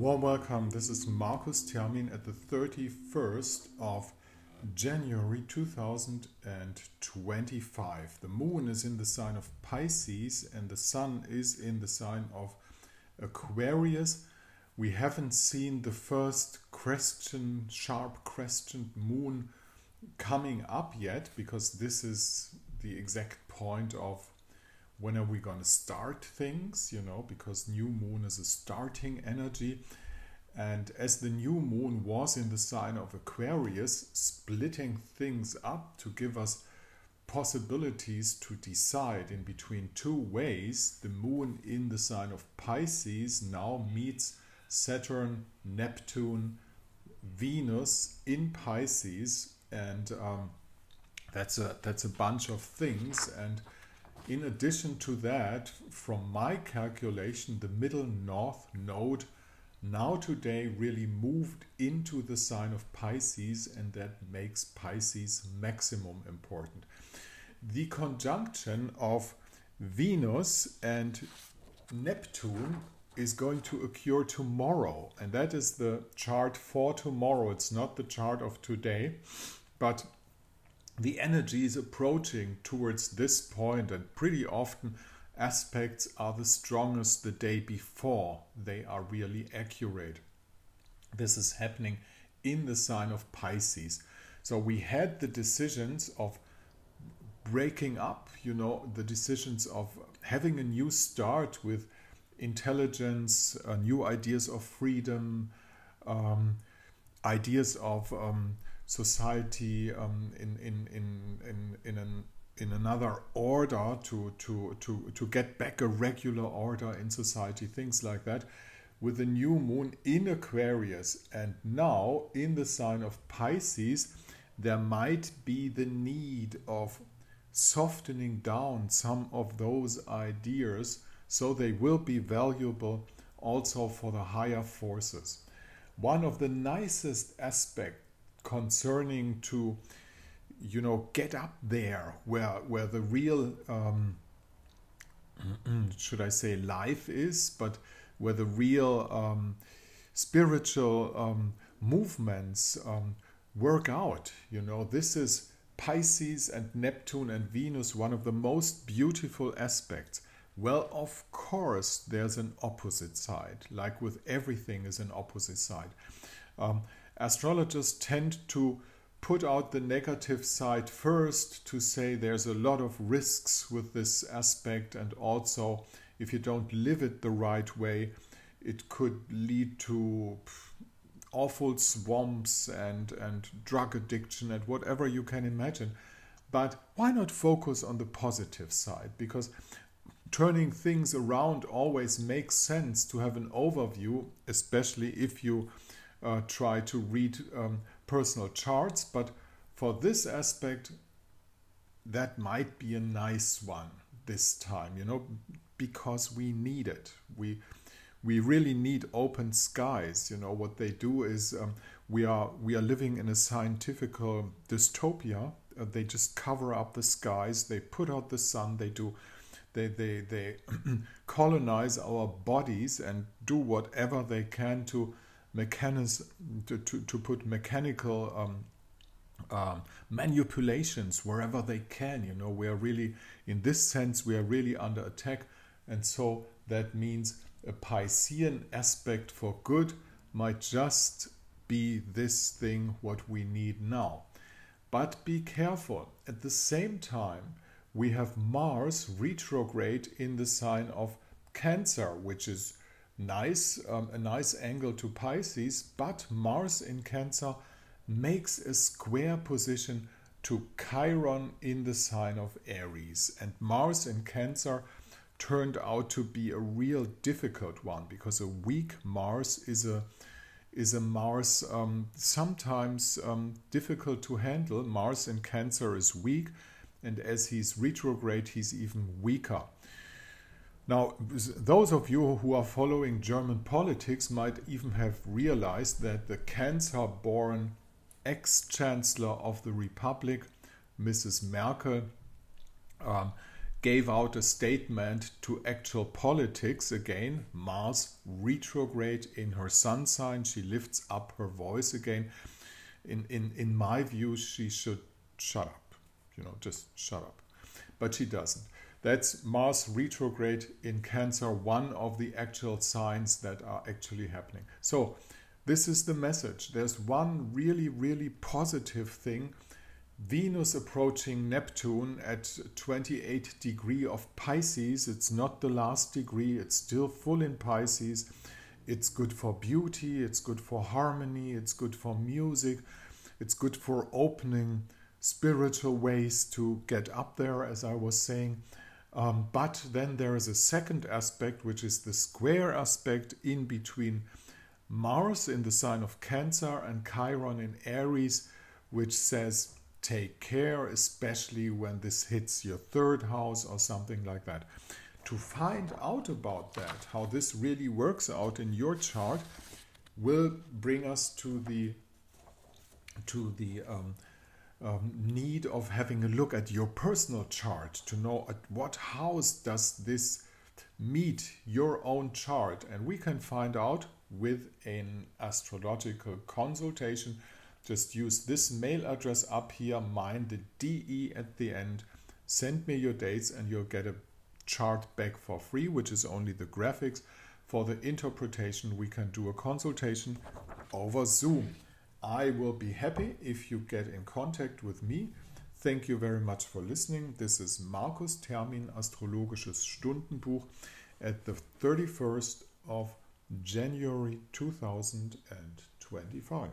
Warm welcome. This is Markus Termin at the 31st of January 2025. The moon is in the sign of Pisces and the sun is in the sign of Aquarius. We haven't seen the first sharp crescent moon coming up yet, because this is the exact point of when are we going to start things, because new moon is a starting energy. And as the new moon was in the sign of Aquarius, splitting things up to give us possibilities to decide in between two ways, the moon in the sign of Pisces now meets Saturn, Neptune, Venus in Pisces, and that's a bunch of things. And in addition to that, from my calculation, the middle north node now today really moved into the sign of Pisces, and that makes Pisces maximum important. The conjunction of Venus and Neptune is going to occur tomorrow, and that is the chart for tomorrow. It's not the chart of today, but the energy is approaching towards this point, and pretty often aspects are the strongest the day before they are really accurate. This is happening in the sign of Pisces. So we had the decisions of breaking up, the decisions of having a new start with intelligence, new ideas of freedom, ideas of society in another order, to get back a regular order in society, things like that, with the new moon in Aquarius and now in the sign of Pisces. There might be the need of softening down some of those ideas, so they will be valuable also for the higher forces. One of the nicest aspects concerning to get up there where the real should I say life is, but where the real spiritual movements work out. This is Pisces and Neptune and Venus, one of the most beautiful aspects. Well, of course there's an opposite side, like with everything is an opposite side. Astrologers tend to put out the negative side first, to say there's a lot of risks with this aspect, and also if you don't live it the right way, it could lead to awful swamps and drug addiction and whatever you can imagine. But why not focus on the positive side? Because turning things around always makes sense to have an overview, especially if you try to read personal charts. But for this aspect, that might be a nice one this time, because we need it. We really need open skies. What they do is we are living in a scientific dystopia. They just cover up the skies. They put out the sun. They colonize our bodies and do whatever they can to put mechanical manipulations wherever they can. We are really, in this sense, we are really under attack. And so that means a Piscean aspect for good might just be this thing what we need now. But be careful. At the same time, we have Mars retrograde in the sign of Cancer, which is nice, a nice angle to Pisces, but Mars in Cancer makes a square position to Chiron in the sign of Aries. And Mars in Cancer turned out to be a real difficult one, because a weak Mars is a Mars sometimes difficult to handle. Mars in Cancer is weak, and as he's retrograde, he's even weaker. Now, those of you who are following German politics might even have realized that the Cancer-born ex-chancellor of the Republic, Mrs. Merkel, gave out a statement to actual politics again. Mars retrograde in her sun sign. She lifts up her voice again. In my view, she should shut up. Just shut up. But she doesn't. That's Mars retrograde in Cancer, one of the actual signs that are actually happening. So this is the message. There's one really, really positive thing. Venus approaching Neptune at 28 degree of Pisces. It's not the last degree. It's still full in Pisces. It's good for beauty. It's good for harmony. It's good for music. It's good for opening spiritual ways to get up there, as I was saying. But then there is a second aspect, which is the square aspect in between Mars in the sign of Cancer and Chiron in Aries, which says take care, especially when this hits your third house or something like that. To find out about that, how this really works out in your chart, will bring us to the need of having a look at your personal chart to know at what house does this meet your own chart. And we can find out with an astrological consultation. Just use this mail address up here, mine, the DE at the end. Send me your dates and you'll get a chart back for free, which is only the graphics. For the interpretation, we can do a consultation over Zoom. I will be happy if you get in contact with me. Thank you very much for listening. This is Markus Termin, Astrologisches Stundenbuch at the 31st of January 2025.